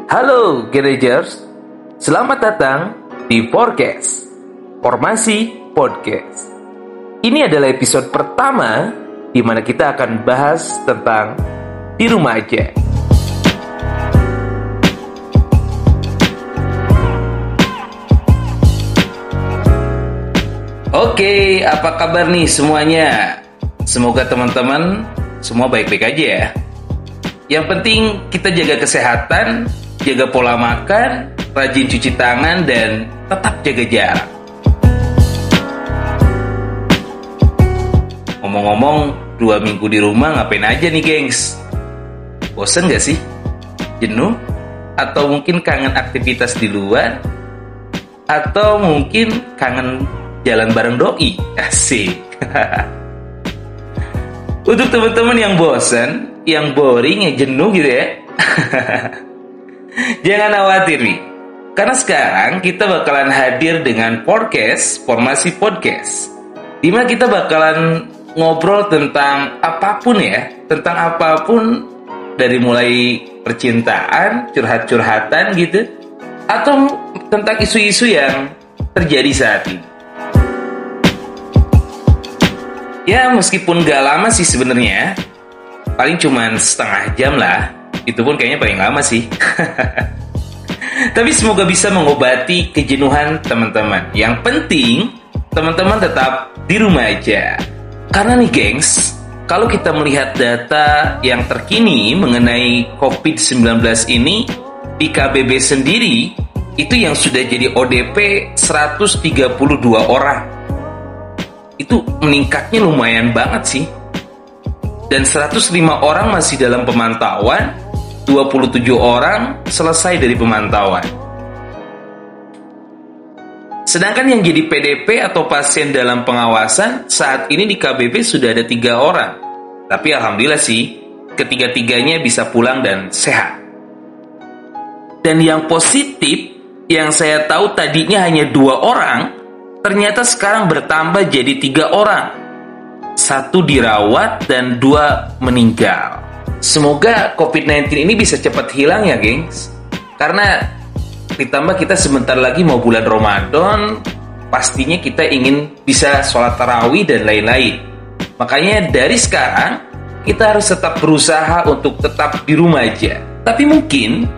Halo Garagers, selamat datang di Forecast, Formasi Podcast. Ini adalah episode pertama di mana kita akan bahas tentang di rumah aja. Oke, apa kabar nih semuanya? Semoga teman-teman semua baik-baik aja ya. Yang penting kita jaga kesehatan, jaga pola makan, rajin cuci tangan, dan tetap jaga jarak. Ngomong-ngomong, 2 minggu di rumah ngapain aja nih gengs? Bosen gak sih? Jenuh? Atau mungkin kangen aktivitas di luar? Atau mungkin kangen jalan bareng doi? Asik. Untuk teman-teman yang bosen, yang boring, yang jenuh gitu ya, jangan khawatir nih, karena sekarang kita bakalan hadir dengan Forecast, Formasi Podcast, dimana kita bakalan ngobrol tentang apapun ya, tentang apapun, dari mulai percintaan, curhat-curhatan gitu, atau tentang isu-isu yang terjadi saat ini. Ya meskipun gak lama sih sebenarnya, paling cuman setengah jam lah. Itu pun kayaknya paling lama sih. Tapi semoga bisa mengobati kejenuhan teman-teman. Yang penting teman-teman tetap di rumah aja. Karena nih gengs, kalau kita melihat data yang terkini mengenai COVID-19 ini, di KBB sendiri itu yang sudah jadi ODP 132 orang. Itu meningkatnya lumayan banget sih. Dan 105 orang masih dalam pemantauan, 27 orang selesai dari pemantauan. Sedangkan yang jadi PDP atau pasien dalam pengawasan saat ini di KBB sudah ada 3 orang. Tapi alhamdulillah sih, ketiga-tiganya bisa pulang dan sehat. Dan yang positif, yang saya tahu tadinya hanya 2 orang, ternyata sekarang bertambah jadi 3 orang. 1 dirawat dan 2 meninggal. Semoga COVID-19 ini bisa cepat hilang ya gengs. Karena ditambah kita sebentar lagi mau bulan Ramadan, pastinya kita ingin bisa sholat tarawih dan lain-lain. Makanya dari sekarang kita harus tetap berusaha untuk tetap di rumah aja. Tapi mungkin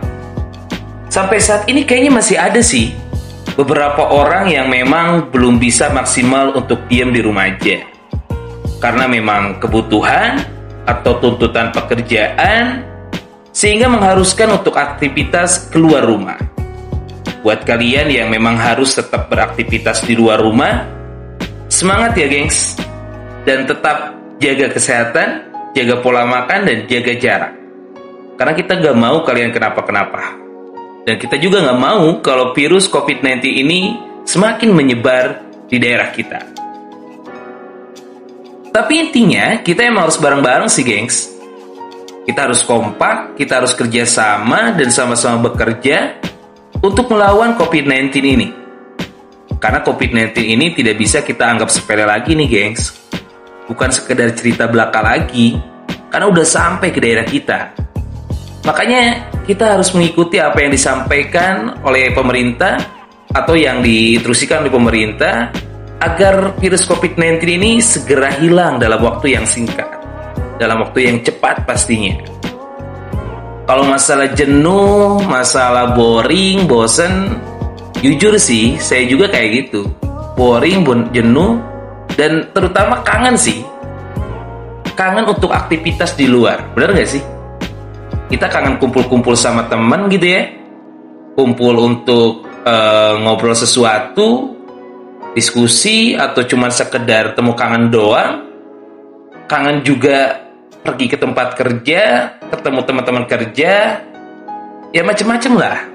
sampai saat ini kayaknya masih ada sih beberapa orang yang memang belum bisa maksimal untuk diam di rumah aja. Karena memang kebutuhan atau tuntutan pekerjaan sehingga mengharuskan untuk aktivitas keluar rumah. Buat kalian yang memang harus tetap beraktivitas di luar rumah, semangat ya gengs. Dan tetap jaga kesehatan, jaga pola makan, dan jaga jarak. Karena kita gak mau kalian kenapa-kenapa. Dan kita juga nggak mau kalau virus COVID-19 ini semakin menyebar di daerah kita. Tapi intinya kita emang harus bareng-bareng sih gengs. Kita harus kompak, kita harus kerjasama dan sama-sama bekerja untuk melawan COVID-19 ini. Karena COVID-19 ini tidak bisa kita anggap sepele lagi nih gengs. Bukan sekedar cerita belaka lagi, karena udah sampai ke daerah kita. Makanya kita harus mengikuti apa yang disampaikan oleh pemerintah atau yang diteruskan oleh pemerintah agar virus COVID-19 ini segera hilang dalam waktu yang singkat, dalam waktu yang cepat pastinya. Kalau masalah jenuh, masalah boring, bosen, jujur sih saya juga kayak gitu. Boring, jenuh, dan terutama kangen sih. Kangen untuk aktivitas di luar, benar gak sih? Kita kangen kumpul-kumpul sama teman gitu ya. Kumpul untuk ngobrol sesuatu, diskusi, atau cuma sekedar temu kangen doang. Kangen juga pergi ke tempat kerja, ketemu teman-teman kerja. Ya macem-macem lah.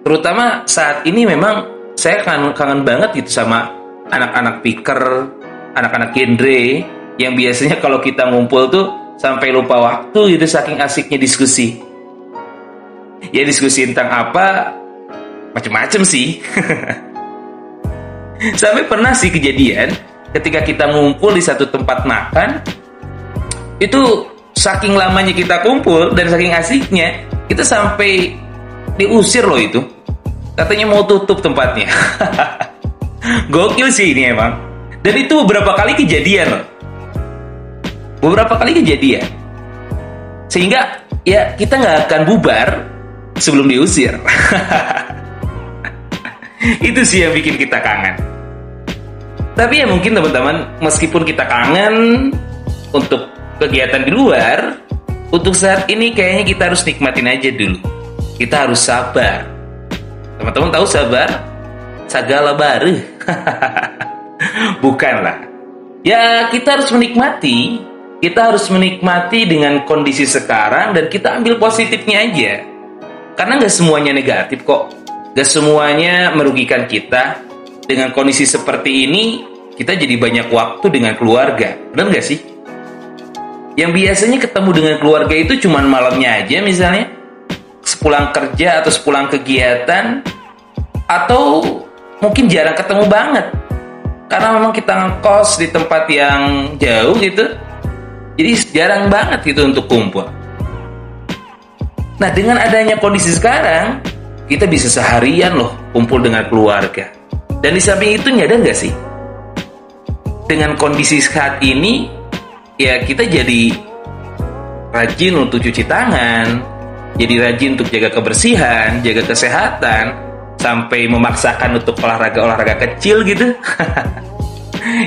Terutama saat ini memang saya kangen banget gitu sama anak-anak piker, anak-anak genre, yang biasanya kalau kita ngumpul tuh sampai lupa waktu gitu saking asiknya diskusi. Ya diskusi tentang apa? Macem-macem sih. Sampai pernah sih kejadian ketika kita ngumpul di satu tempat makan, itu saking lamanya kita kumpul dan saking asiknya, kita sampai diusir loh itu. Katanya mau tutup tempatnya. Gokil sih ini emang. Dan itu beberapa kali kejadian loh. Beberapa kali kejadian. Sehingga ya kita nggak akan bubar sebelum diusir. Itu sih yang bikin kita kangen. Tapi ya mungkin teman-teman, meskipun kita kangen untuk kegiatan di luar, untuk saat ini kayaknya kita harus nikmatin aja dulu. Kita harus sabar. Teman-teman tahu sabar? Sagala baru. Bukanlah. Ya kita harus menikmati. Kita harus menikmati dengan kondisi sekarang dan kita ambil positifnya aja. Karena nggak semuanya negatif kok. Nggak semuanya merugikan kita. Dengan kondisi seperti ini, kita jadi banyak waktu dengan keluarga. Benar nggak sih? Yang biasanya ketemu dengan keluarga itu cuma malamnya aja misalnya. Sepulang kerja atau sepulang kegiatan. Atau mungkin jarang ketemu banget. Karena memang kita ngekos di tempat yang jauh gitu. Jadi jarang banget gitu untuk kumpul. Nah dengan adanya kondisi sekarang, kita bisa seharian loh kumpul dengan keluarga. Dan di samping itu nyadar gak sih? Dengan kondisi saat ini, ya kita jadi rajin untuk cuci tangan, jadi rajin untuk jaga kebersihan, jaga kesehatan, sampai memaksakan untuk olahraga-olahraga kecil gitu.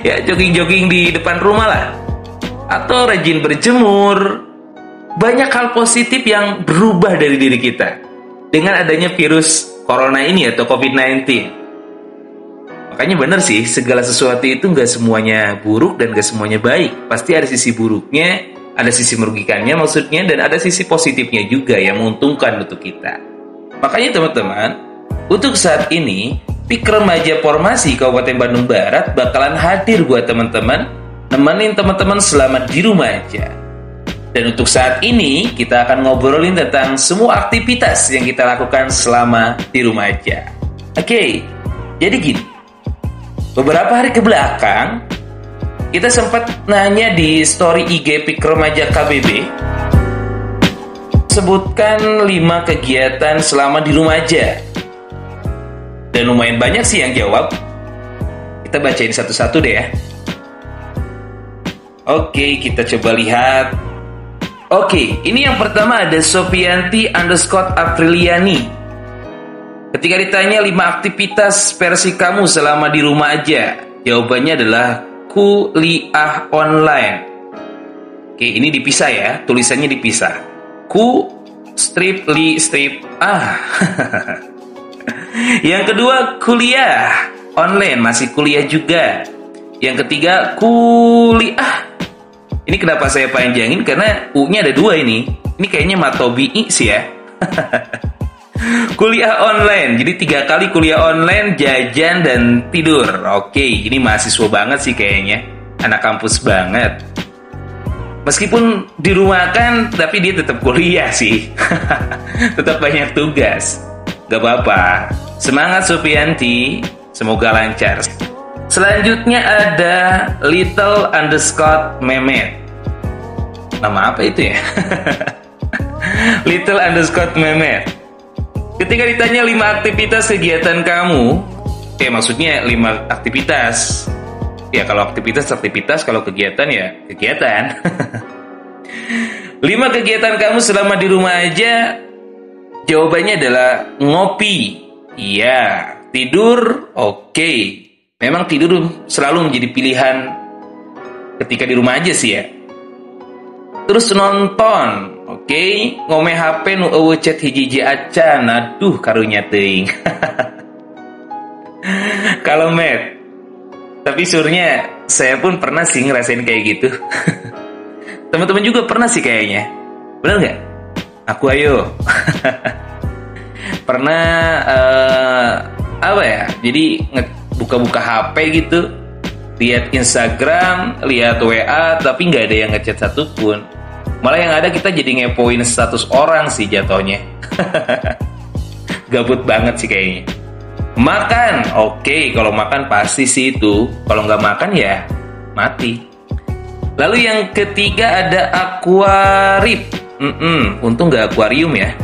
Ya jogging-jogging di depan rumah lah. Atau rajin berjemur. Banyak hal positif yang berubah dari diri kita dengan adanya virus corona ini atau COVID-19. Makanya benar sih, segala sesuatu itu nggak semuanya buruk dan nggak semuanya baik. Pasti ada sisi buruknya, ada sisi merugikannya maksudnya, dan ada sisi positifnya juga yang menguntungkan untuk kita. Makanya teman-teman, untuk saat ini, PIK Remaja Formasi Kabupaten Bandung Barat bakalan hadir buat teman-teman, nemenin teman-teman selama di rumah aja. Dan untuk saat ini, kita akan ngobrolin tentang semua aktivitas yang kita lakukan selama di rumah aja. Oke, jadi gini. Beberapa hari ke belakang, kita sempat nanya di story IG PIK Remaja KBB, sebutkan 5 kegiatan selama di rumah aja. Dan lumayan banyak sih yang jawab. Kita bacain satu-satu deh ya. Oke, kita coba lihat. Oke, ini yang pertama ada Sofianti_Apriliani. Ketika ditanya 5 aktivitas versi kamu selama di rumah aja, jawabannya adalah kuliah online. Oke, ini dipisah ya, tulisannya dipisah. Yang kedua, kuliah online, masih kuliah juga. Yang ketiga, kuliah. Ini kenapa saya panjangin? Karena U-nya ada 2 ini. Ini kayaknya matobi sih ya. Kuliah online. Jadi 3 kali kuliah online, jajan, dan tidur. Oke, ini mahasiswa banget sih kayaknya. Anak kampus banget. Meskipun di rumah kan, tapi dia tetap kuliah sih. Tetap banyak tugas. Gak apa-apa. Semangat Sofianti. Semoga lancar. Selanjutnya ada Little_Memet. Nama apa itu ya? Little_Memet. Ketika ditanya 5 aktivitas kegiatan kamu, maksudnya 5 aktivitas. Ya kalau aktivitas, kalau kegiatan ya kegiatan. 5 kegiatan kamu selama di rumah aja, jawabannya adalah ngopi. Iya, tidur, oke. Memang tidur selalu menjadi pilihan ketika di rumah aja sih ya. Terus nonton, oke. Ngome HP nu eueuh chat hiji-hiji acan, aduh karunya teuing. Kalau Matt, tapi surnya saya pun pernah sih ngerasain kayak gitu. Teman-teman juga pernah sih kayaknya. Bener nggak? Aku ayo. Pernah apa ya? Jadi buka-buka HP gitu, lihat Instagram, lihat WA, tapi nggak ada yang ngechat satupun. Malah yang ada kita jadi ngepoin status orang sih jatuhnya. Gabut banget sih kayaknya. Makan, oke, kalau makan pasti sih itu. Kalau nggak makan ya mati. Lalu yang ketiga ada aquarip. Untung nggak akuarium ya.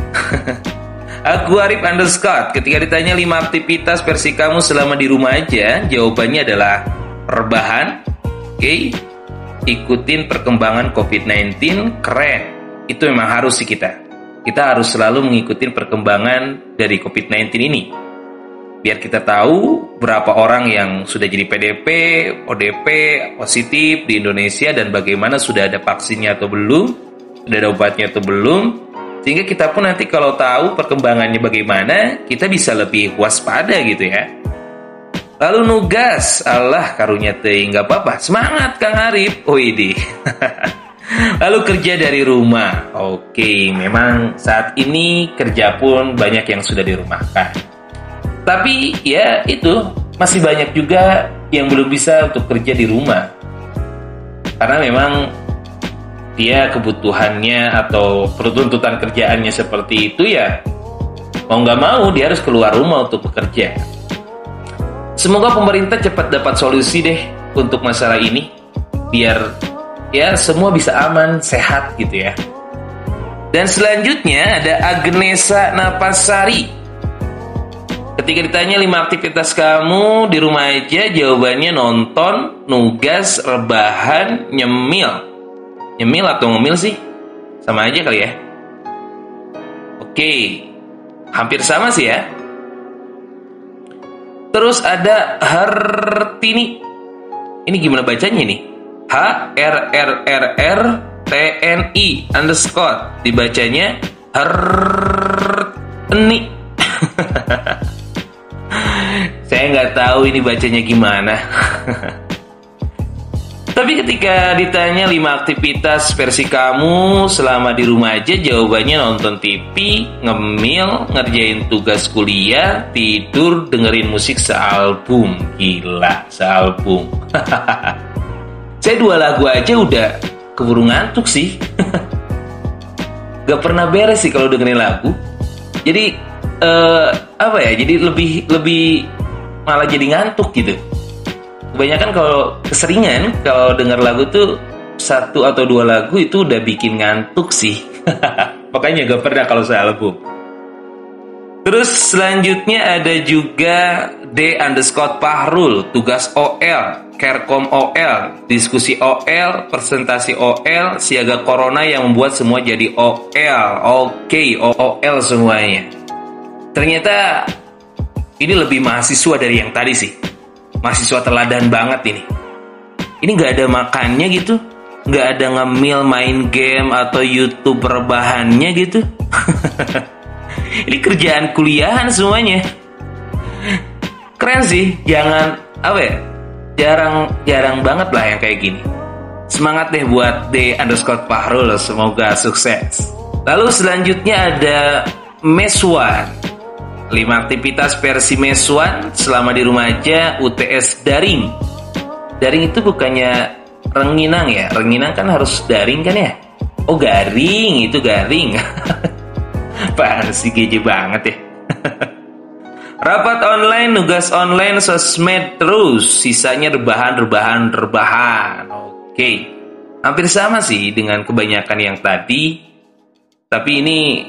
Aku Arif underscore. Ketika ditanya 5 aktivitas versi kamu selama di rumah aja, jawabannya adalah rebahan. Oke. Ikutin perkembangan COVID-19, keren. Itu memang harus sih kita. Kita harus selalu mengikuti perkembangan dari COVID-19 ini. Biar kita tahu berapa orang yang sudah jadi PDP, ODP, positif di Indonesia dan bagaimana sudah ada vaksinnya atau belum, sudah ada obatnya atau belum. Sehingga kita pun nanti kalau tahu perkembangannya bagaimana, kita bisa lebih waspada gitu ya. Lalu nugas, Allah karunya teh, nggak apa-apa, semangat Kang Arif. Oh ini. Lalu kerja dari rumah. Oke, memang saat ini kerja pun banyak yang sudah dirumahkan. Tapi ya itu, masih banyak juga yang belum bisa untuk kerja di rumah. Karena memang dia kebutuhannya atau tuntutan kerjaannya seperti itu ya, mau nggak mau dia harus keluar rumah untuk bekerja. Semoga pemerintah cepat dapat solusi deh untuk masalah ini, biar ya semua bisa aman, sehat gitu ya. Dan selanjutnya ada Agnesa Napasari. Ketika ditanya 5 aktivitas kamu di rumah aja, jawabannya nonton, nugas, rebahan, nyemil. Nyemil atau ngemil sih? Sama aja kali ya. Oke, hampir sama sih ya. Terus ada Hartini. Ini gimana bacanya nih? HRRRRTNI underscore. Dibacanya Hartini. Saya nggak tahu ini bacanya gimana. Tapi ketika ditanya 5 aktivitas versi kamu selama di rumah aja, jawabannya nonton TV, ngemil, ngerjain tugas kuliah, tidur, dengerin musik sealbum. Gila, sealbum. Saya 2 lagu aja udah keburu ngantuk sih. Gak pernah beres sih kalau dengerin lagu. Jadi apa ya? Jadi lebih malah jadi ngantuk gitu. Kebanyakan kalau keseringan kalau denger lagu tuh 1 atau 2 lagu itu udah bikin ngantuk sih. Makanya gak pernah kalau sealbum. Terus selanjutnya ada juga D underscore Pahrul, tugas OL, Kerkom OL, diskusi OL, presentasi OL, siaga corona yang membuat semua jadi OL. Oke, OL semuanya. Ternyata ini lebih mahasiswa dari yang tadi sih. Mahasiswa teladan banget ini. Ini gak ada makannya gitu, gak ada ngemil, main game, atau YouTube rebahannya gitu. Ini kerjaan kuliahan semuanya. Keren sih, jangan apa ya, jarang banget lah yang kayak gini. Semangat deh buat D underscore Pahrul, semoga sukses. Lalu selanjutnya ada Meswan. 5 aktivitas versi Meswan selama di rumah aja, UTS daring. Daring itu bukannya rengginang ya? Rengginang kan harus daring kan ya? Oh garing, itu garing. Apaan sih, geje banget ya. Rapat online, nugas online, sosmed terus. Sisanya rebahan. Oke. Hampir sama sih dengan kebanyakan yang tadi. Tapi ini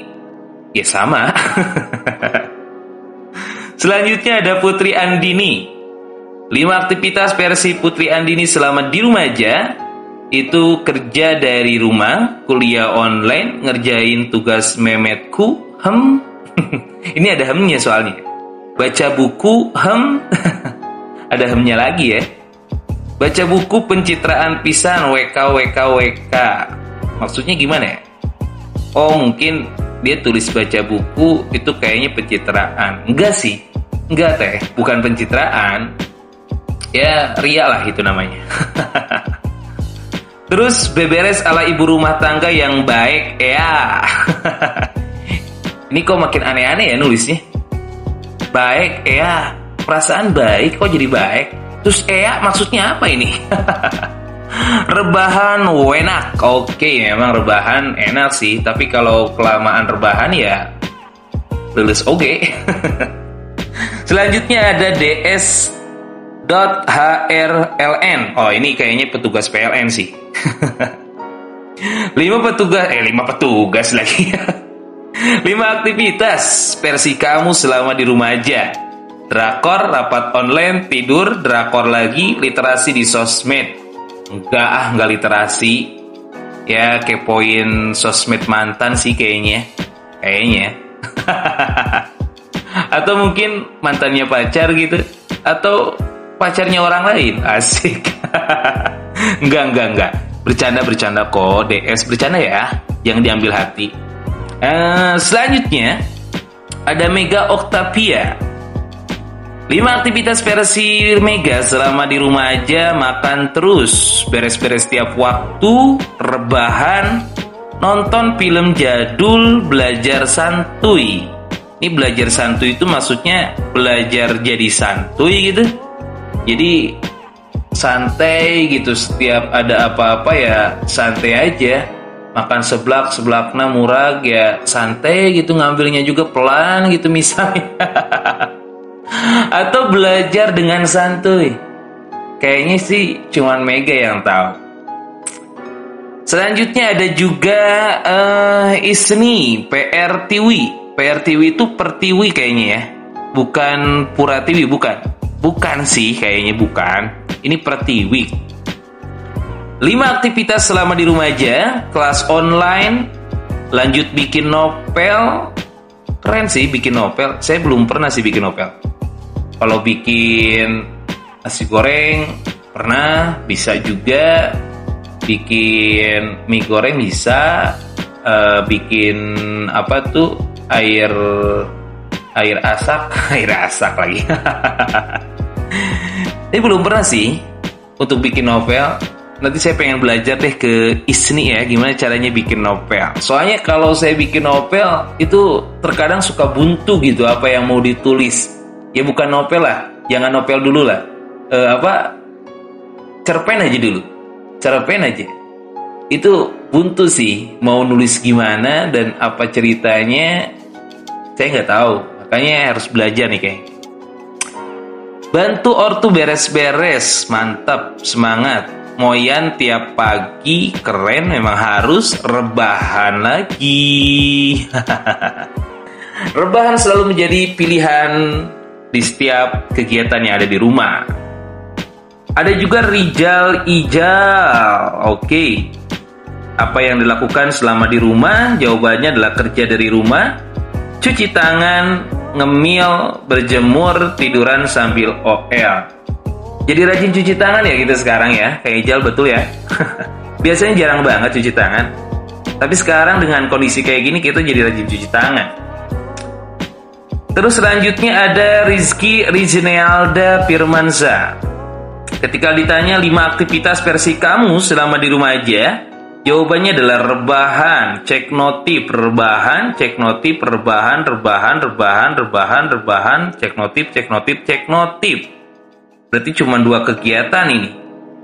ya sama. Selanjutnya ada Putri Andini. 5 aktivitas versi Putri Andini selama di rumah aja. Itu kerja dari rumah, kuliah online, ngerjain tugas memetku, Ini ada hemnya soalnya. Baca buku, Ada hemnya lagi ya. Baca buku pencitraan pisan, WK. Maksudnya gimana ya? Oh mungkin dia tulis baca buku itu kayaknya pencitraan. Enggak sih, enggak teh, bukan pencitraan. Ya ria lah itu namanya. Terus beberes ala ibu rumah tangga yang baik ya. Ini kok makin aneh-aneh ya nulisnya. Baik ya, perasaan baik kok jadi baik. Terus ya maksudnya apa ini? Rebahan enak. Oke, memang rebahan enak sih. Tapi kalau kelamaan rebahan ya lulus oke. Selanjutnya ada DS.HRLN. Oh ini kayaknya petugas PLN sih. 5 petugas lagi. 5 aktivitas versi kamu selama di rumah aja. Drakor, rapat online, tidur, drakor lagi, literasi di sosmed. Enggak literasi. Ya kepoin sosmed mantan sih kayaknya. Atau mungkin mantannya pacar gitu. Atau pacarnya orang lain. Asik. Enggak. Bercanda kok. DS bercanda ya. Jangan diambil hati. Selanjutnya ada Mega Octavia. 5 aktivitas versi Mega selama di rumah aja. Makan terus, beres-beres tiap waktu, rebahan, nonton film jadul, belajar santuy. Ini belajar santuy itu maksudnya belajar jadi santuy gitu. Jadi santai gitu, setiap ada apa-apa ya santai aja. Makan seblak-seblakna murah ya santai gitu, ngambilnya juga pelan gitu misalnya. Atau belajar dengan santuy. Kayaknya sih cuman Mega yang tahu. Selanjutnya ada juga Isni PRTW. PRTW itu Pertiwi kayaknya ya. Bukan Puratiwi, bukan. Bukan sih kayaknya bukan. Ini Pertiwi. 5 aktivitas selama di rumah aja. Kelas online, lanjut bikin novel. Keren sih bikin novel. Saya belum pernah sih bikin novel. Kalau bikin nasi goreng pernah, bisa juga bikin mie goreng bisa, bikin apa tuh air asak lagi. Ini belum pernah sih untuk bikin novel. Nanti saya pengen belajar deh ke Isni ya, gimana caranya bikin novel. Soalnya kalau saya bikin novel itu terkadang suka buntu gitu apa yang mau ditulis. Ya bukan novel lah, jangan novel dulu lah. Cerpen aja dulu. Cerpen aja. Itu buntu sih, mau nulis gimana dan apa ceritanya saya nggak tahu. Makanya harus belajar nih kayak. Bantu ortu beres-beres, mantap, semangat. Moyan tiap pagi, keren, memang harus rebahan lagi. Rebahan selalu menjadi pilihan di setiap kegiatan yang ada di rumah. Ada juga Rijal Ijal. Oke. Apa yang dilakukan selama di rumah? Jawabannya adalah kerja dari rumah, cuci tangan, ngemil, berjemur, tiduran sambil OL. Jadi rajin cuci tangan ya kita sekarang ya. Kayak Ijal betul ya. Biasanya jarang banget cuci tangan. Tapi sekarang dengan kondisi kayak gini kita jadi rajin cuci tangan. Terus selanjutnya ada Rizky Riznealda Firmanza. Ketika ditanya 5 aktivitas versi kamu selama di rumah aja, jawabannya adalah rebahan, cek notif, rebahan, cek notif, rebahan, cek notif. Berarti cuma 2 kegiatan ini.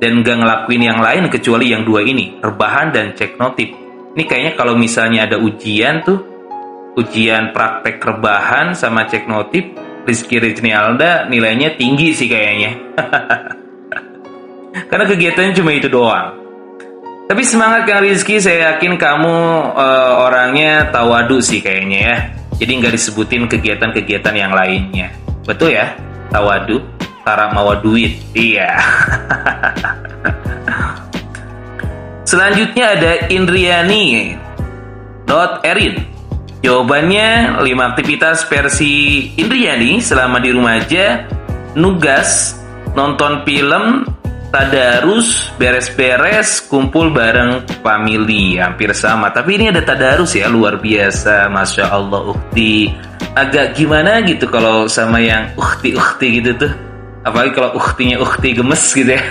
Dan gak ngelakuin yang lain kecuali yang 2 ini, rebahan dan cek notif. Ini kayaknya kalau misalnya ada ujian tuh, ujian praktek rebahan sama cek notif, Rizky Riznealda nilainya tinggi sih kayaknya. Karena kegiatannya cuma itu doang. Tapi semangat Kang Rizky, saya yakin kamu orangnya tawadu sih kayaknya ya. Jadi nggak disebutin kegiatan-kegiatan yang lainnya. Betul ya? Tawadu, tara mawa duit. Iya. Selanjutnya ada Indriani Erin. Jawabannya 5 aktivitas versi Indriani selama di rumah aja. Nugas, nonton film, tadarus, beres-beres, kumpul bareng family. Hampir sama, tapi ini ada tadarus ya, luar biasa. Masya Allah Ukti. Agak gimana gitu kalau sama yang Ukti gitu tuh. Apalagi kalau Uktinya Ukti gemes gitu ya.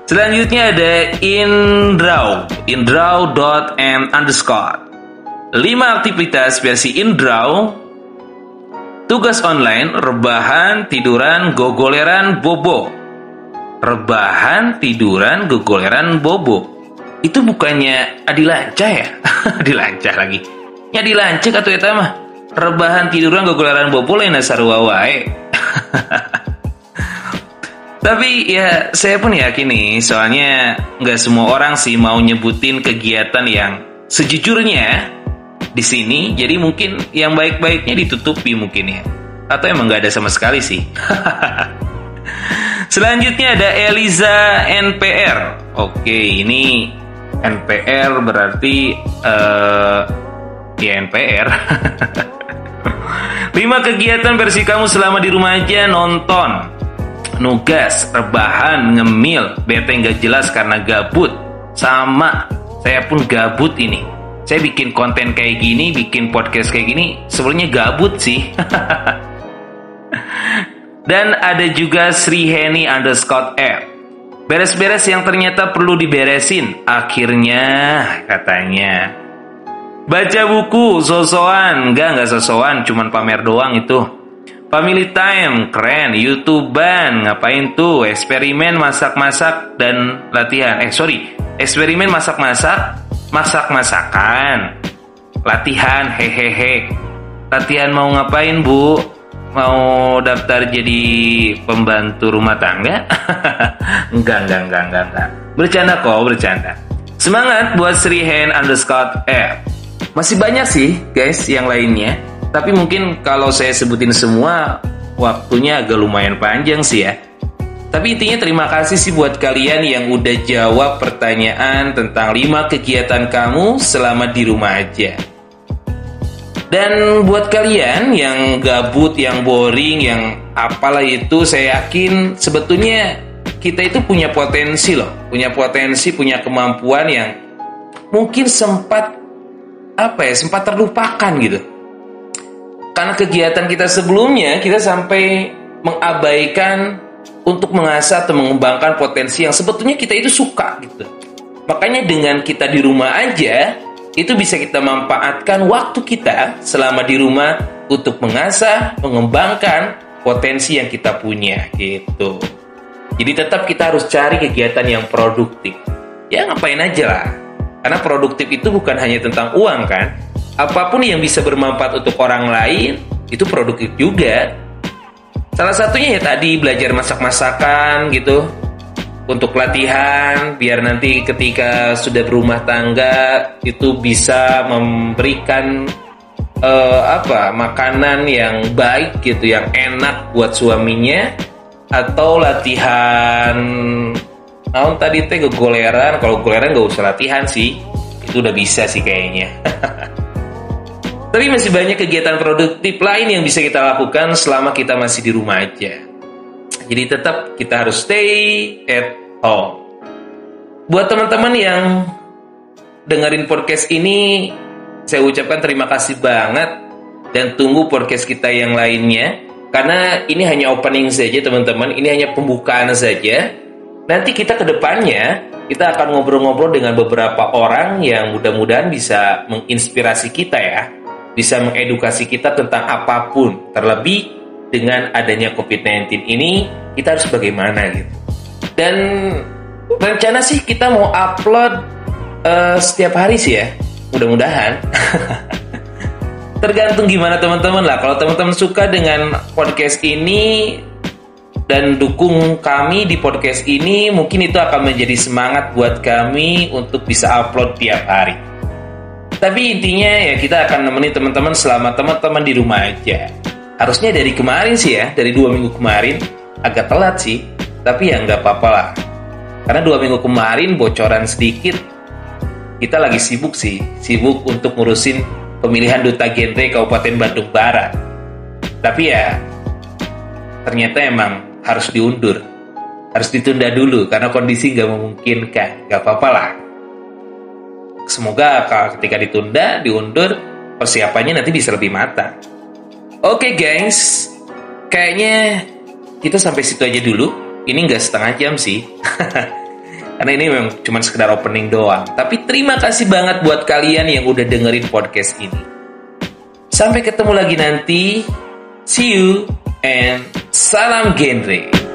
Selanjutnya ada Indraw.m_. 5 aktivitas versi Indraw. Tugas online, rebahan, tiduran, gogoleran, bobo. Rebahan, tiduran, gogoleran, bobo. Itu bukannya Adilanca ya? Adilanca lagi. Ya Adilanca atau eta mah. Rebahan, tiduran, gogoleran, bobo lain sarua wae. Tapi ya saya pun yakin nih, soalnya nggak semua orang sih mau nyebutin kegiatan yang Sejujurnya di sini, jadi mungkin yang baik-baiknya ditutupi mungkin ya, atau emang nggak ada sama sekali sih. Selanjutnya ada Eliza NPR. Oke, ini NPR berarti ya NPR. 5 kegiatan versi kamu selama di rumah aja: nonton, nugas, rebahan, ngemil, bete nggak jelas karena gabut. Sama, saya pun gabut ini. Saya bikin konten kayak gini, bikin podcast kayak gini, sebenarnya gabut sih. Dan ada juga Sriheni_R. Beres-beres yang ternyata perlu diberesin. Akhirnya, katanya. Baca buku, sosokan. Enggak sosokan, cuman pamer doang itu. Family time, keren. YouTubean, ngapain tuh? Eksperimen masak-masak dan latihan. Eksperimen masak-masak, masak-masakan, latihan, hehehe. Latihan mau ngapain, Bu? Mau daftar jadi pembantu rumah tangga? Enggak. Bercanda kok, bercanda. Semangat buat Srihen_R. Masih banyak sih, guys, yang lainnya. Tapi mungkin kalau saya sebutin semua, waktunya agak lumayan panjang sih ya. Tapi intinya terima kasih sih buat kalian yang udah jawab pertanyaan tentang 5 kegiatan kamu selama di rumah aja. Dan buat kalian yang gabut, yang boring, yang apalah itu, saya yakin sebetulnya kita itu punya potensi loh. Punya potensi, punya kemampuan yang mungkin sempat terlupakan gitu. Karena kegiatan kita sebelumnya, kita sampai mengabaikan untuk mengasah atau mengembangkan potensi yang sebetulnya kita itu suka gitu. Makanya dengan kita di rumah aja, itu bisa kita manfaatkan waktu kita selama di rumah untuk mengasah, mengembangkan potensi yang kita punya gitu. Jadi tetap kita harus cari kegiatan yang produktif. Ya ngapain aja lah. Karena produktif itu bukan hanya tentang uang kan. Apapun yang bisa bermanfaat untuk orang lain, itu produktif juga. Salah satunya ya tadi belajar masak-masakan gitu. Untuk latihan, biar nanti ketika sudah berumah tangga itu bisa memberikan makanan yang baik gitu, yang enak buat suaminya. Atau latihan tadi goleran. Kalau goleran gak usah latihan sih, itu udah bisa sih kayaknya. Tapi masih banyak kegiatan produktif lain yang bisa kita lakukan selama kita masih di rumah aja. Jadi tetap kita harus stay at home. Buat teman-teman yang dengerin podcast ini, saya ucapkan terima kasih banget. Dan tunggu podcast kita yang lainnya. Karena ini hanya opening saja teman-teman. Ini hanya pembukaan saja. Nanti kita ke depannya, kita akan ngobrol-ngobrol dengan beberapa orang yang mudah-mudahan bisa menginspirasi kita ya. Bisa mengedukasi kita tentang apapun. Terlebih dengan adanya COVID-19 ini, kita harus bagaimana gitu. Dan rencana sih kita mau upload setiap hari sih ya, mudah-mudahan. Tergantung gimana teman-teman lah. Kalau teman-teman suka dengan podcast ini dan dukung kami di podcast ini, mungkin itu akan menjadi semangat buat kami untuk bisa upload tiap hari. Tapi intinya ya kita akan nemenin teman-teman selama teman-teman di rumah aja. Harusnya dari kemarin sih ya, dari 2 minggu kemarin. Agak telat sih, tapi ya nggak apa-apa lah. Karena 2 minggu kemarin bocoran sedikit, kita lagi sibuk untuk ngurusin pemilihan Duta Genre Kabupaten Bandung Barat. Tapi ya, ternyata emang harus diundur. Harus ditunda dulu, karena kondisi nggak memungkinkan. Nggak apa-apa lah. Semoga ketika diundur, persiapannya nanti bisa lebih matang. Oke guys, kayaknya kita sampai situ aja dulu. Ini nggak setengah jam sih. Karena ini memang cuma sekedar opening doang. Tapi terima kasih banget buat kalian yang udah dengerin podcast ini. Sampai ketemu lagi nanti. See you and salam genre.